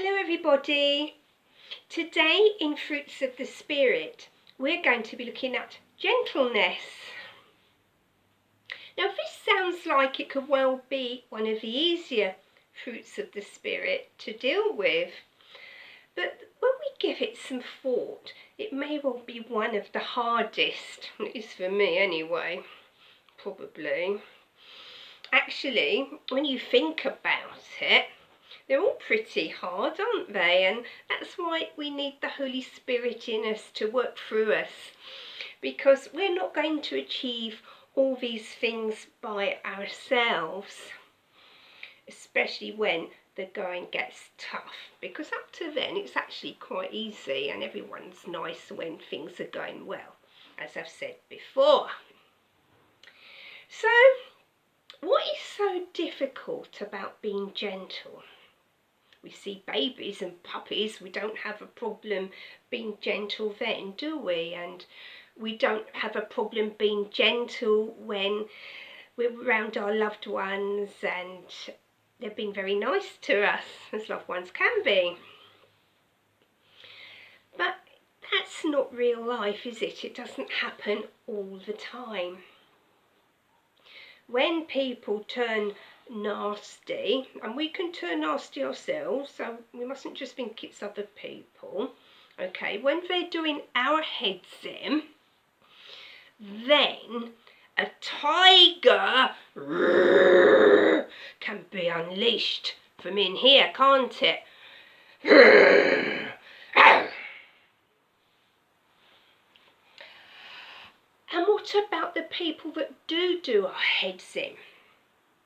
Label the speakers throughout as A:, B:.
A: Hello everybody. Today in Fruits of the Spirit we're going to be looking at gentleness. Now this sounds like it could well be one of the easier fruits of the Spirit to deal with, but when we give it some thought it may well be one of the hardest, at least for me anyway, probably. Actually, when you think about it, they're all pretty hard, aren't they? And that's why we need the Holy Spirit in us to work through us, because we're not going to achieve all these things by ourselves, especially when the going gets tough, because up to then it's actually quite easy and everyone's nice when things are going well, as I've said before. So, what is so difficult about being gentle? We see babies and puppies, we don't have a problem being gentle then, do we? And we don't have a problem being gentle when we're around our loved ones and they've been very nice to us, as loved ones can be. But that's not real life, is it? It doesn't happen all the time. When people turn nasty, and we can turn nasty ourselves, so we mustn't just think it's other people, okay, when they're doing our heads in, then a tiger can be unleashed from in here, can't it? And what about the people that do our heads in,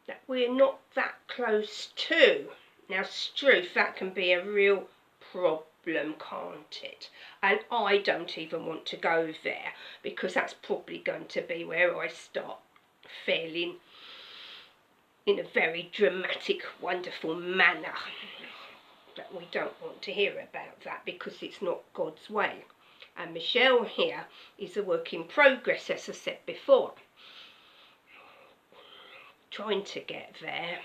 A: that we're not that close to? Now, truth, that can be a real problem, can't it? And I don't even want to go there, because that's probably going to be where I start feeling in a very dramatic, wonderful manner. But we don't want to hear about that, because it's not God's way. And Michele here is a work in progress, as I said before. Trying to get there.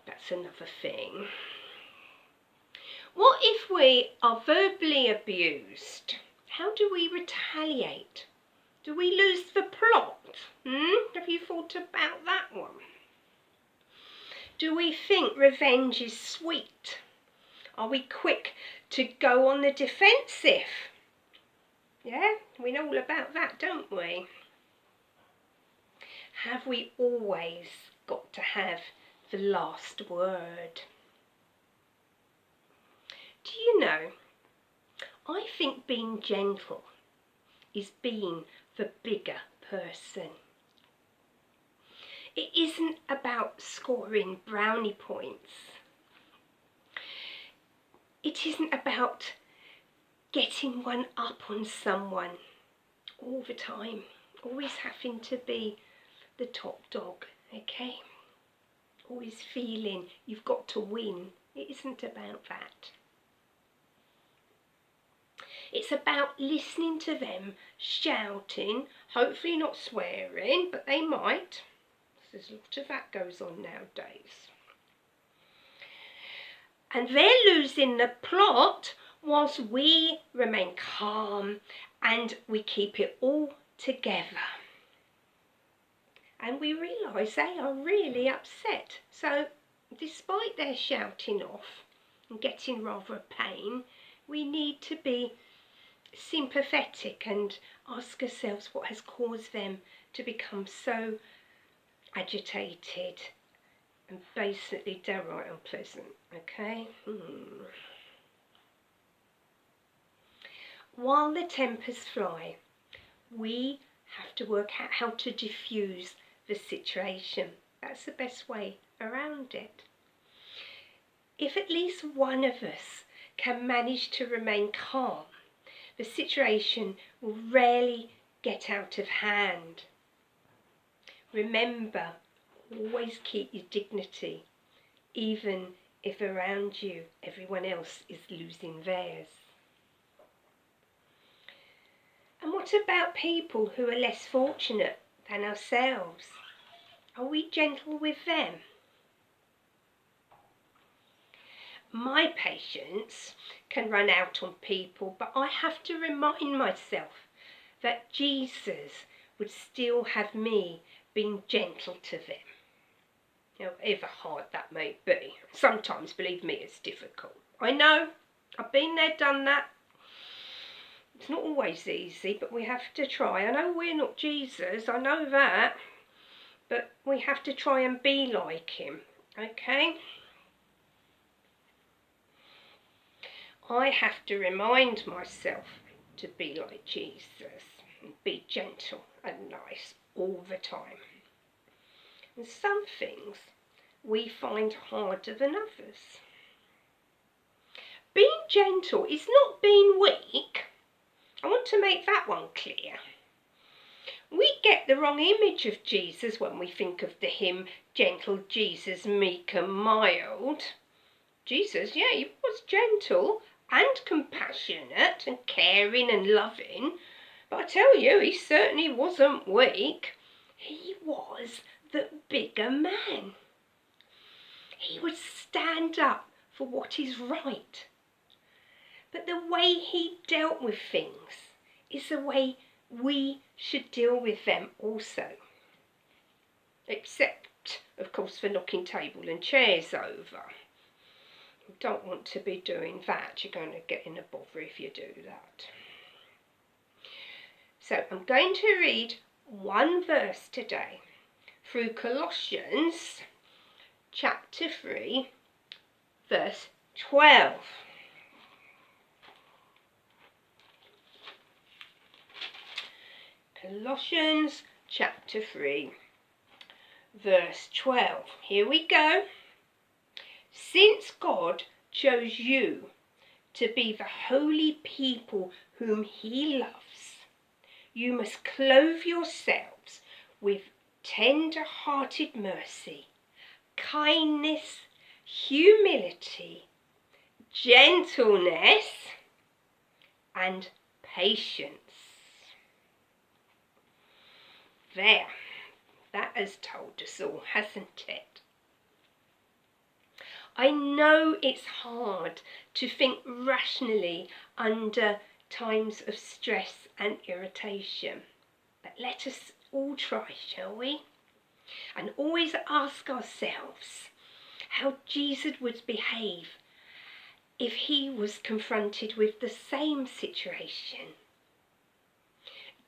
A: That's another thing. What if we are verbally abused? How do we retaliate? Do we lose the plot? Have you thought about that one? Do we think revenge is sweet? Are we quick to go on the defensive? Yeah, we know all about that, don't we? Have we always got to have the last word? Do you know, I think being gentle is being the bigger person. It isn't about scoring brownie points. It isn't about getting one up on someone all the time, always having to be the top dog, okay? Always feeling you've got to win. It isn't about that. It's about listening to them shouting, hopefully not swearing, but they might. There's a lot of that goes on nowadays. And they're losing the plot whilst we remain calm and we keep it all together. And we realise they are really upset. So despite their shouting off and getting rather a pain, we need to be sympathetic and ask ourselves what has caused them to become so agitated and basically downright unpleasant, okay? While the tempers fly, we have to work out how to diffuse the situation. That's the best way around it. If at least one of us can manage to remain calm, the situation will rarely get out of hand. Remember, always keep your dignity, even if around you everyone else is losing theirs. And what about people who are less fortunate than ourselves? Are we gentle with them? My patience can run out on people, but I have to remind myself that Jesus would still have me being gentle to them. However hard that may be. Sometimes, believe me, it's difficult. I know, I've been there, done that. It's not always easy, but we have to try. I know we're not Jesus, I know that, but we have to try and be like him, okay? I have to remind myself to be like Jesus and be gentle and nice all the time. And some things we find harder than others. Being gentle is not being weak. I want to make that one clear. We get the wrong image of Jesus when we think of the hymn, Gentle Jesus, meek and mild. Jesus, yeah, he was gentle and compassionate and caring and loving, but I tell you, he certainly wasn't weak. He was the bigger man. He would stand up for what is right. But the way he dealt with things is the way we should deal with them also. Except, of course, for knocking table and chairs over. You don't want to be doing that. You're going to get in a bother if you do that. So I'm going to read one verse today through Colossians chapter 3, verse 12. Colossians chapter 3, verse 12. Here we go. Since God chose you to be the holy people whom he loves, you must clothe yourselves with tender-hearted mercy, kindness, humility, gentleness, and patience. There, that has told us all, hasn't it? I know it's hard to think rationally under times of stress and irritation, but let us all try, shall we? And always ask ourselves how Jesus would behave if he was confronted with the same situation.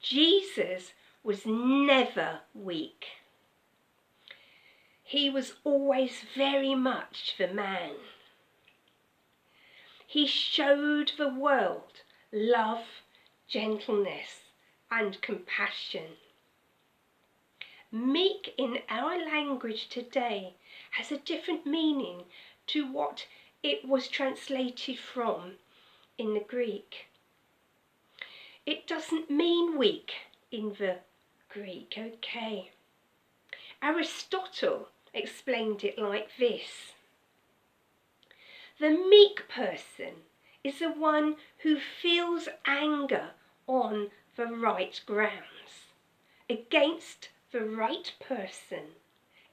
A: Jesus was never weak. He was always very much the man. He showed the world love, gentleness, and compassion. Meek in our language today has a different meaning to what it was translated from in the Greek. It doesn't mean weak in the Greek, okay? Aristotle explained it like this. The meek person is the one who feels anger on the right grounds, against the right person,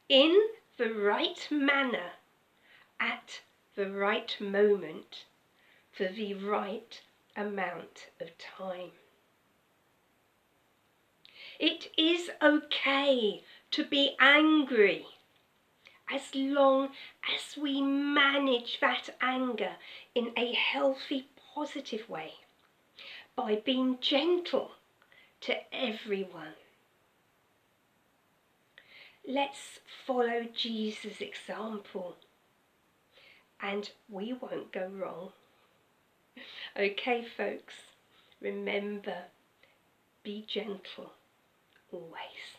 A: in the right manner, at the right moment, for the right amount of time. It is okay to be angry, as long as we manage that anger in a healthy, positive way, by being gentle to everyone. Let's follow Jesus' example, and we won't go wrong. Okay, folks, remember, be gentle always.